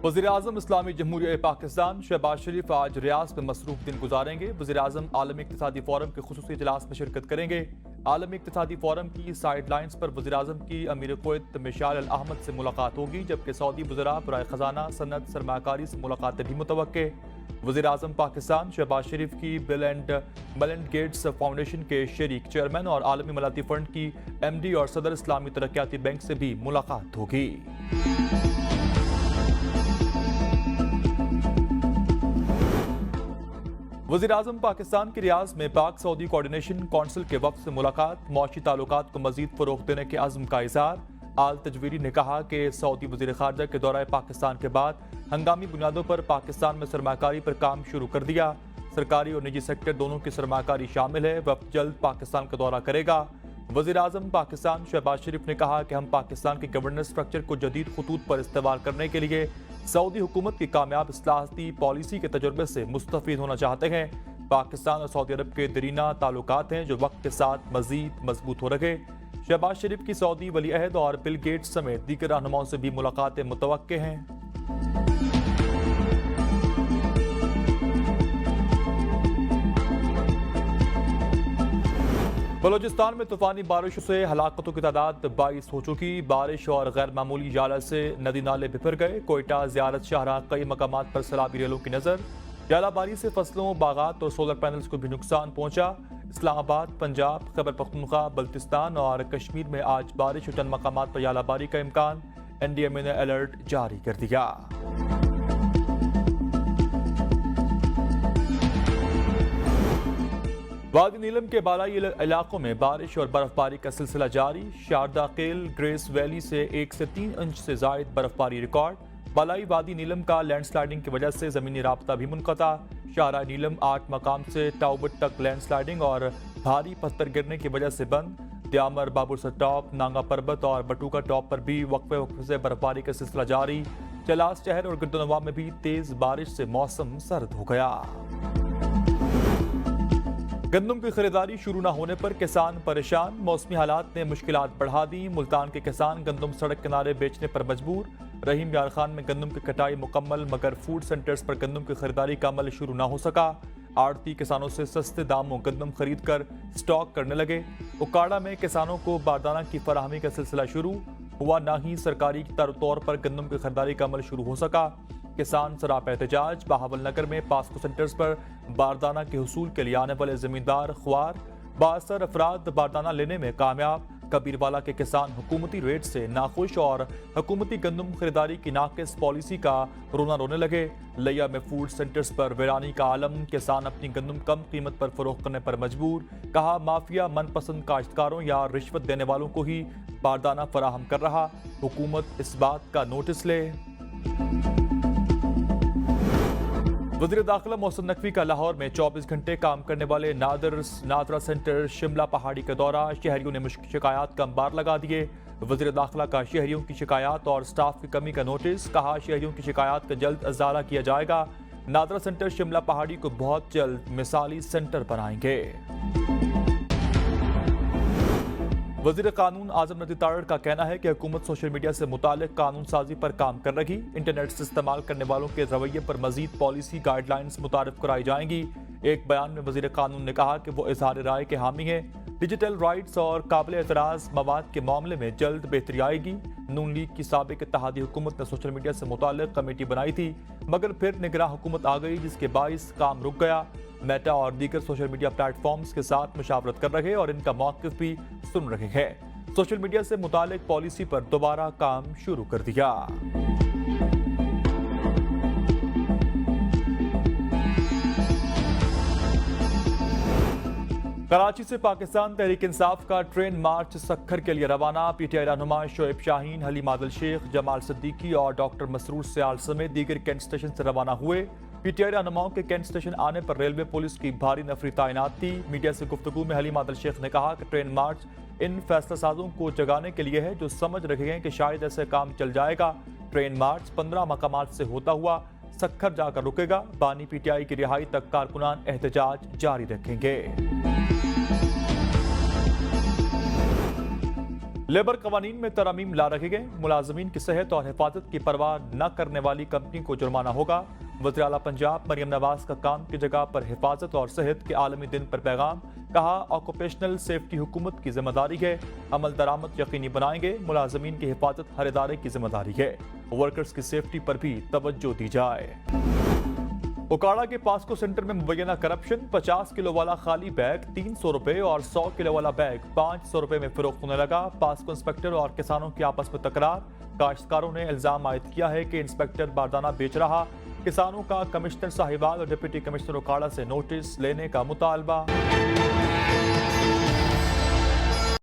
वज़ीर-ए-आज़म इस्लामी जमहूरिया पाकिस्तान शहबाज शरीफ आज रियाज में मसरूफ दिन गुजारेंगे। वज़ीर-ए-आज़म आलमी इक़्तिसादी फोरम के खुसूसी इजलास में शिरकत करेंगे। आलमी इक़्तिसादी फोरम की साइड लाइन्स पर वज़ीर-ए-आज़म की अमीर कुवैत मिशाल अल अहमद से मुलाकात होगी, जबकि सऊदी वज़रा बराए ख़जाना सनत सरमाकारी से मुलाकातें भी मुतवक्के। वज़ीर-ए-आज़म पाकिस्तान शहबाज शरीफ की bill and Melinda Gates foundation के शरीक चेयरमैन और आलमी मलाती फंड की MD और सदर इस्लामी तरक्याती बैंक से भी मुलाकात होगी। वज़ीर-ए-आज़म पाकिस्तान के रियाज में पाक सऊदी कोऑर्डिनेशन काउंसिल के वफ़द से मुलाकात, मौशी ताल्लुकात को मज़ीद फ़रोग़ देने के अज़्म का इज़हार। आल तजवीरी ने कहा कि सऊदी वज़ीर ख़ारजा के दौरे पाकिस्तान के बाद हंगामी बुनियादों पर पाकिस्तान में सरमाकारी पर काम शुरू कर दिया। सरकारी और निजी सेक्टर दोनों की सरमाकारी शामिल है। वफ़द जल्द पाकिस्तान का दौरा करेगा। वज़ीर-ए-आज़म पाकिस्तान शहबाज शरीफ ने कहा कि हम पाकिस्तान के गवर्नेंस स्ट्रक्चर को जदीद खतूत पर इस्तेमाल करने के लिए सऊदी हुकूमत की कामयाब इस्लाहती पॉलिसी के तजुर्बे से मुस्तफ़ीद होना चाहते हैं। पाकिस्तान और सऊदी अरब के दरीना ताल्लुकात हैं जो वक्त के साथ मज़ीद मजबूत हो रहे। शहबाज शरीफ की सऊदी वली अहद और बिल गेट्स समेत दीगर रहनुमाओं से भी मुलाकातें मुतवक्के हैं। बलोचिस्तान में तूफानी बारिशों से हलाकतों की तादाद 22 हो चुकी। बारिश और गैर मामूली जाला से नदी नाले बिफर गए। कोयटा, ज़ियारत शाहरा कई मकामात पर सैलाबी रेलों की नज़र। जालाबारी से फसलों, बागात और सोलर पैनल्स को भी नुकसान पहुंचा। इस्लामाबाद, पंजाब, खैबर पख्तूनख्वा, बल्तिस्तान और कश्मीर में आज बारिश और चंद मकामात पर जालाबारी का इम्कान। NDMA ने अलर्ट जारी कर दिया। वादी नीलम के बालाई इलाकों में बारिश और बर्फबारी का सिलसिला जारी। शारदा केल, ग्रेस वैली से 1 से 3 इंच से जायद बर्फबारी रिकॉर्ड। बालाई वादी नीलम का लैंडस्लाइडिंग की वजह से ज़मीनी राब्ता भी मुनक़ता। शाहरा नीलम 8 मकाम से टाउबट तक लैंडस्लाइडिंग और भारी पत्थर गिरने की वजह से बंद। द्यामर, बाबुरसर टॉप, नांगा पर्बत और बटूका टॉप पर भी वक्फे से बर्फबारी का सिलसिला जारी। चलास शहर और गिरदोनवा में भी तेज बारिश से मौसम सर्द हो गया। गंदम की खरीदारी शुरू न होने पर किसान परेशान। मौसमी हालात ने मुश्किलात बढ़ा दी। मुल्तान के किसान गंदम सड़क किनारे बेचने पर मजबूर। रहीम यार खान में गंदम की कटाई मुकम्मल, मगर फूड सेंटर्स पर गंदम की खरीदारी का अमल शुरू न हो सका। आड़ती किसानों से सस्ते दामों गंदम खरीद कर स्टॉक करने लगे। उकाड़ा में किसानों को बारदाना की फराहमी का सिलसिला शुरू हुआ, ना ही सरकारी तौर पर गंदम की खरीदारी का अमल शुरू हो सका। किसान सराप एहतजाज। बहावल नगर में पास्को सेंटर्स पर बारदाना के हुसूल के लिए आने वाले जमींदार ख्वार। 72 अफराद बारदाना लेने में कामयाब। कबीरवाला के किसान हुकूमती रेट से नाखुश और हुकूमती गंदम खरीदारी की नाकिस पॉलिसी का रोना रोने लगे। लिया में फूड सेंटर्स पर वीरानी का आलम। किसान अपनी गंदम कम कीमत पर फरोख्त करने पर मजबूर। कहा माफिया मनपसंद काश्तकारों या रिश्वत देने वालों को ही बारदाना फराहम कर रहा। हुकूमत इस बात का नोटिस ले। वज़ीर दाखिला मोहसिन नकवी का लाहौर में 24 घंटे काम करने वाले नादरा सेंटर शिमला पहाड़ी का दौरा। शहरियों ने शिकायत का अंबार लगा दिए। वज़ीर दाखिला का शहरियों की शिकायत और स्टाफ की कमी का नोटिस। कहा शहरियों की शिकायत का जल्द अजाला किया जाएगा। नादरा सेंटर शिमला पहाड़ी को बहुत जल्द मिसाली सेंटर बनाएंगे। वज़ीर कानून आज़म नदी तारड़ का कहना है कि हुकूमत सोशल मीडिया से मुतालिक कानून साजी पर काम कर रही। इंटरनेट से इस्तेमाल करने वालों के रवैये पर मजीद पॉलिसी गाइडलाइंस मुतारिफ कराई जाएंगी। एक बयान में वज़ीर कानून ने कहा कि वो इजहार राय के हामी हैं। डिजिटल राइट्स और काबिल एतराज़ मवाद के मामले में जल्द बेहतरी आएगी। नून लीग की साबिक इत्तेहादी हुकूमत ने सोशल मीडिया से मुतालिक कमेटी बनाई थी, मगर फिर निगरान हुकूमत आ गई, जिसके बाइस काम रुक गया। मेटा और दीगर सोशल मीडिया प्लेटफॉर्म्स के साथ मुशावरत कर रहे और इनका मौक़िफ़ भी सुन रहे हैं। सोशल मीडिया से मुतालिक पॉलिसी पर दोबारा काम शुरू कर दिया। कराची से पाकिस्तान तहरीक इंसाफ का ट्रेन मार्च सक्खर के लिए रवाना। PTI रहनुमा शोएब शाहीन, हलीम आदिल शेख, जमाल सिद्दीकी और डॉक्टर मसरूर सियाल समेत दीगर कैंट स्टेशन से रवाना हुए। PTI रहनुमाओं के कैंट स्टेशन आने पर रेलवे पुलिस की भारी नफरी तैनात थी। मीडिया से गुफ्तगू में हलीम आदिल शेख ने कहा कि ट्रेन मार्च इन फैसला साजों को जगाने के लिए है जो समझ रहे हैं कि शायद ऐसे काम चल जाएगा। ट्रेन मार्च 15 मकामात से होता हुआ सक्खर जाकर रुकेगा। बानी PTI की रिहाई तक कारकुनान एहतजाज जारी रखेंगे। لیبر قوانین میں ترامیم لا رکھے گئے، ملازمین کی صحت اور حفاظت کی پرواہ نہ کرنے والی کمپنی کو جرمانہ ہوگا۔ وزیر اعلیٰ پنجاب مریم نواز کا کام کی جگہ پر حفاظت اور صحت کے عالمی دن پر پیغام، کہا آکوپیشنل سیفٹی حکومت کی ذمہ داری ہے، عمل درآمد یقینی بنائیں گے، ملازمین کی حفاظت ہر ادارے کی ذمہ داری ہے، ورکرز کی سیفٹی پر بھی توجہ دی جائے۔ اوکاڑا کے پاسکو سینٹر میں مبینہ کرپشن، 50 کلو والا خالی بیگ 300 روپے اور 100 کلو والا بیگ 500 روپے میں فروخت ہونے لگا۔ پاسکو انسپیکٹر اور کسانوں کی آپس میں تکرار، کاشتکاروں نے الزام عائد کیا ہے کہ انسپیکٹر باردانہ بیچ رہا، کسانوں کا کمشنر صاحبال اور ڈپٹی کمشنر اوکاڑا سے نوٹس لینے کا مطالبہ۔